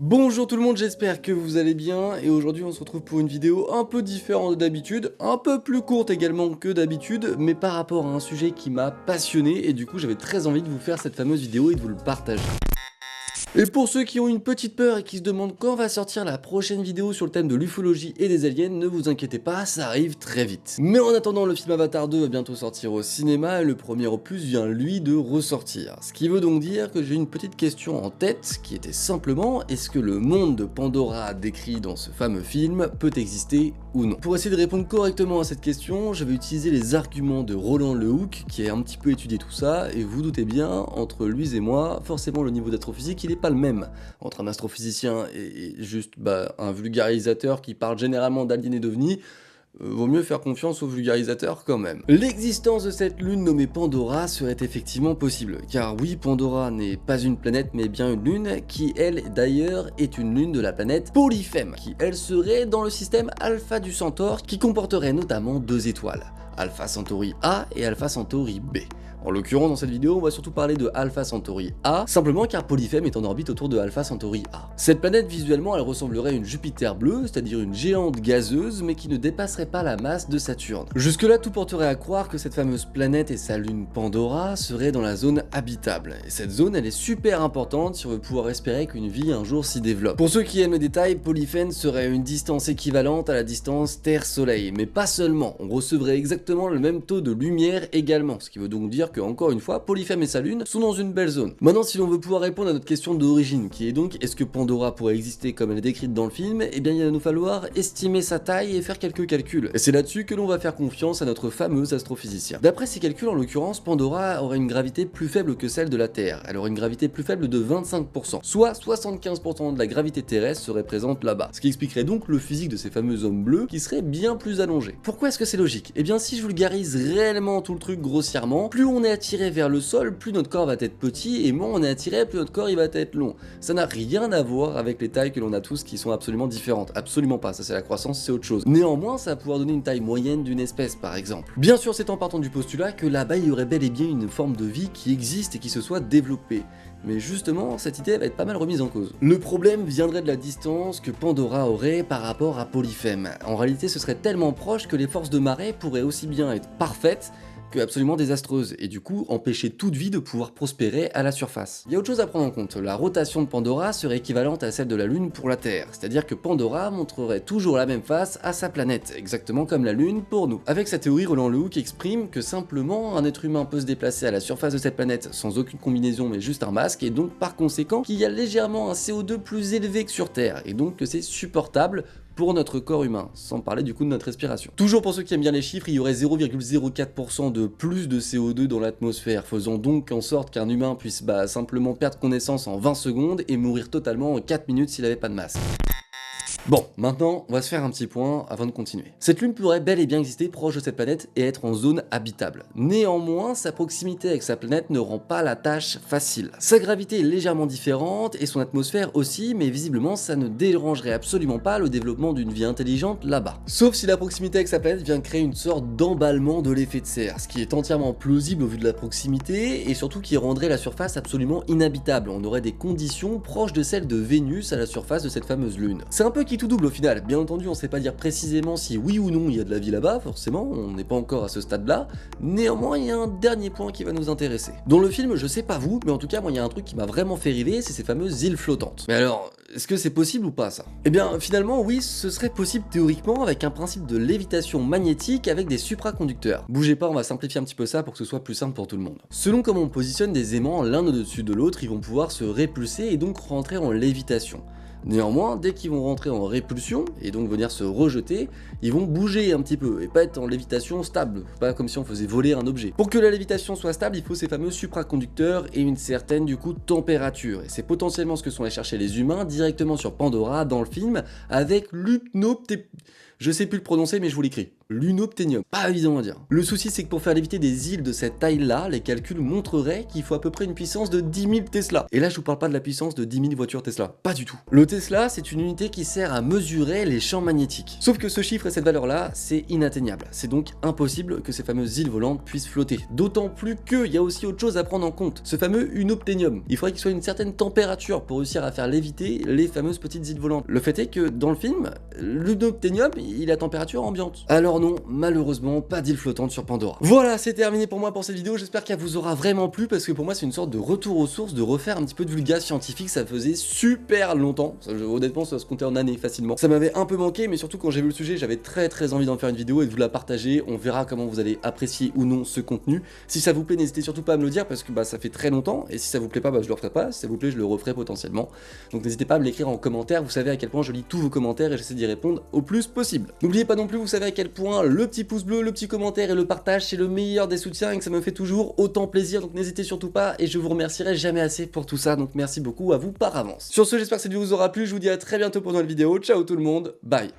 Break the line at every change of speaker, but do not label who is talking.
Bonjour tout le monde, j'espère que vous allez bien et aujourd'hui on se retrouve pour une vidéo un peu différente d'habitude, un peu plus courte également que d'habitude, mais par rapport à un sujet qui m'a passionné et du coup j'avais très envie de vous faire cette fameuse vidéo et de vous le partager. Et pour ceux qui ont une petite peur et qui se demandent quand va sortir la prochaine vidéo sur le thème de l'ufologie et des aliens, ne vous inquiétez pas, ça arrive très vite. Mais en attendant, le film Avatar 2 va bientôt sortir au cinéma et le premier opus vient lui de ressortir. Ce qui veut donc dire que j'ai une petite question en tête qui était simplement, est-ce que le monde de Pandora décrit dans ce fameux film peut exister ou non? Pour essayer de répondre correctement à cette question, je vais utiliser les arguments de Roland Lehoucq qui a un petit peu étudié tout ça et vous doutez bien, entre lui et moi, forcément le niveau d'astrophysique il est pas le même entre un astrophysicien et juste un vulgarisateur qui parle généralement d'aliens et d'ovnis. Vaut mieux faire confiance aux vulgarisateurs quand même. L'existence de cette lune nommée Pandora serait effectivement possible, car oui, Pandora n'est pas une planète mais bien une lune, qui elle d'ailleurs est une lune de la planète Polyphème, qui elle serait dans le système Alpha du Centaure, qui comporterait notamment deux étoiles, Alpha Centauri A et Alpha Centauri B. En l'occurrence, dans cette vidéo, on va surtout parler de Alpha Centauri A, simplement car Polyphème est en orbite autour de Alpha Centauri A. Cette planète, visuellement, elle ressemblerait à une Jupiter bleue, c'est-à-dire une géante gazeuse, mais qui ne dépasserait pas la masse de Saturne. Jusque-là, tout porterait à croire que cette fameuse planète et sa lune Pandora seraient dans la zone habitable. Et cette zone, elle est super importante si on veut pouvoir espérer qu'une vie un jour s'y développe. Pour ceux qui aiment le détail, Polyphème serait à une distance équivalente à la distance Terre-Soleil, mais pas seulement, on recevrait exactement le même taux de lumière également, ce qui veut donc dire que, encore une fois, Polyphème et sa lune sont dans une belle zone. Maintenant, si l'on veut pouvoir répondre à notre question d'origine, qui est donc est-ce que Pandora pourrait exister comme elle est décrite dans le film, eh bien il va nous falloir estimer sa taille et faire quelques calculs. Et c'est là-dessus que l'on va faire confiance à notre fameux astrophysicien. D'après ces calculs, en l'occurrence, Pandora aurait une gravité plus faible que celle de la Terre. Elle aurait une gravité plus faible de 25%, soit 75% de la gravité terrestre serait présente là-bas. Ce qui expliquerait donc le physique de ces fameux hommes bleus qui serait bien plus allongé. Pourquoi est-ce que c'est logique? Eh bien si je vulgarise réellement tout le truc grossièrement, plus on est attiré vers le sol, plus notre corps va être petit, et moins on est attiré, plus notre corps il va être long. Ça n'a rien à voir avec les tailles que l'on a tous qui sont absolument différentes. Absolument pas, ça c'est la croissance, c'est autre chose. Néanmoins, ça va pouvoir donner une taille moyenne d'une espèce par exemple. Bien sûr, c'est en partant du postulat que là-bas il y aurait bel et bien une forme de vie qui existe et qui se soit développée. Mais justement, cette idée va être pas mal remise en cause. Le problème viendrait de la distance que Pandora aurait par rapport à Polyphème. En réalité, ce serait tellement proche que les forces de marée pourraient aussi bien être parfaites que absolument désastreuses, et du coup empêcher toute vie de pouvoir prospérer à la surface. Il y a autre chose à prendre en compte, la rotation de Pandora serait équivalente à celle de la Lune pour la Terre, c'est-à-dire que Pandora montrerait toujours la même face à sa planète, exactement comme la Lune pour nous. Avec sa théorie, Roland Lehoucq exprime que simplement un être humain peut se déplacer à la surface de cette planète sans aucune combinaison mais juste un masque, et donc par conséquent qu'il y a légèrement un CO2 plus élevé que sur Terre, et donc que c'est supportable pour notre corps humain, sans parler du coup de notre respiration. Toujours pour ceux qui aiment bien les chiffres, il y aurait 0,04% de plus de CO2 dans l'atmosphère, faisant donc en sorte qu'un humain puisse simplement perdre connaissance en 20 secondes et mourir totalement en 4 minutes s'il n'avait pas de masque. Bon, maintenant, on va se faire un petit point avant de continuer. Cette lune pourrait bel et bien exister proche de cette planète et être en zone habitable. Néanmoins, sa proximité avec sa planète ne rend pas la tâche facile. Sa gravité est légèrement différente et son atmosphère aussi, mais visiblement ça ne dérangerait absolument pas le développement d'une vie intelligente là-bas. Sauf si la proximité avec sa planète vient créer une sorte d'emballement de l'effet de serre, ce qui est entièrement plausible au vu de la proximité et surtout qui rendrait la surface absolument inhabitable. On aurait des conditions proches de celles de Vénus à la surface de cette fameuse lune. C'est un peu qui tout double au final. Bien entendu, on sait pas dire précisément si oui ou non il y a de la vie là-bas, forcément, on n'est pas encore à ce stade-là. Néanmoins, il y a un dernier point qui va nous intéresser. Dans le film, je sais pas vous, mais en tout cas, moi, il y a un truc qui m'a vraiment fait rêver, c'est ces fameuses îles flottantes. Mais alors, est-ce que c'est possible ou pas ça? Eh bien, finalement, oui, ce serait possible théoriquement avec un principe de lévitation magnétique avec des supraconducteurs. Bougez pas, on va simplifier un petit peu ça pour que ce soit plus simple pour tout le monde. Selon comment on positionne des aimants l'un au-dessus de l'autre, ils vont pouvoir se répulser et donc rentrer en lévitation. Néanmoins, dès qu'ils vont rentrer en répulsion, et donc venir se rejeter, ils vont bouger un petit peu, et pas être en lévitation stable, pas comme si on faisait voler un objet. Pour que la lévitation soit stable, il faut ces fameux supraconducteurs et une certaine, du coup, température. Et c'est potentiellement ce que sont allés chercher les humains directement sur Pandora dans le film, avec Je sais plus le prononcer, mais je vous l'écris. L'unobtainium. Pas évident à dire. Le souci, c'est que pour faire léviter des îles de cette taille-là, les calculs montreraient qu'il faut à peu près une puissance de 10 000 Tesla. Et là, je vous parle pas de la puissance de 10 000 voitures Tesla. Pas du tout. Le Tesla, c'est une unité qui sert à mesurer les champs magnétiques. Sauf que ce chiffre et cette valeur-là, c'est inatteignable. C'est donc impossible que ces fameuses îles volantes puissent flotter. D'autant plus qu'il y a aussi autre chose à prendre en compte. Ce fameux unobtainium. Il faudrait qu'il soit une certaine température pour réussir à faire léviter les fameuses petites îles volantes. Le fait est que dans le film, l'unobtainium, il a température ambiante. Alors non, malheureusement, pas d'île flottante sur Pandora. Voilà, c'est terminé pour moi pour cette vidéo. J'espère qu'elle vous aura vraiment plu parce que pour moi, c'est une sorte de retour aux sources, de refaire un petit peu de vulga scientifique. Ça faisait super longtemps. Honnêtement, ça se comptait en années facilement. Ça m'avait un peu manqué, mais surtout quand j'ai vu le sujet, j'avais très envie d'en faire une vidéo et de vous la partager. On verra comment vous allez apprécier ou non ce contenu. Si ça vous plaît, n'hésitez surtout pas à me le dire parce que ça fait très longtemps. Et si ça vous plaît pas, je le referai pas. Si ça vous plaît, je le referai potentiellement. Donc n'hésitez pas à me l'écrire en commentaire. Vous savez à quel point je lis tous vos commentaires et j'essaie d'y répondre au plus possible. N'oubliez pas non plus, vous savez à quel point le petit pouce bleu, le petit commentaire et le partage, c'est le meilleur des soutiens et que ça me fait toujours autant plaisir. Donc n'hésitez surtout pas et je vous remercierai jamais assez pour tout ça. Donc merci beaucoup à vous par avance. Sur ce, j'espère que cette vidéo vous aura plu. Je vous dis à très bientôt pour une nouvelle vidéo. Ciao tout le monde. Bye.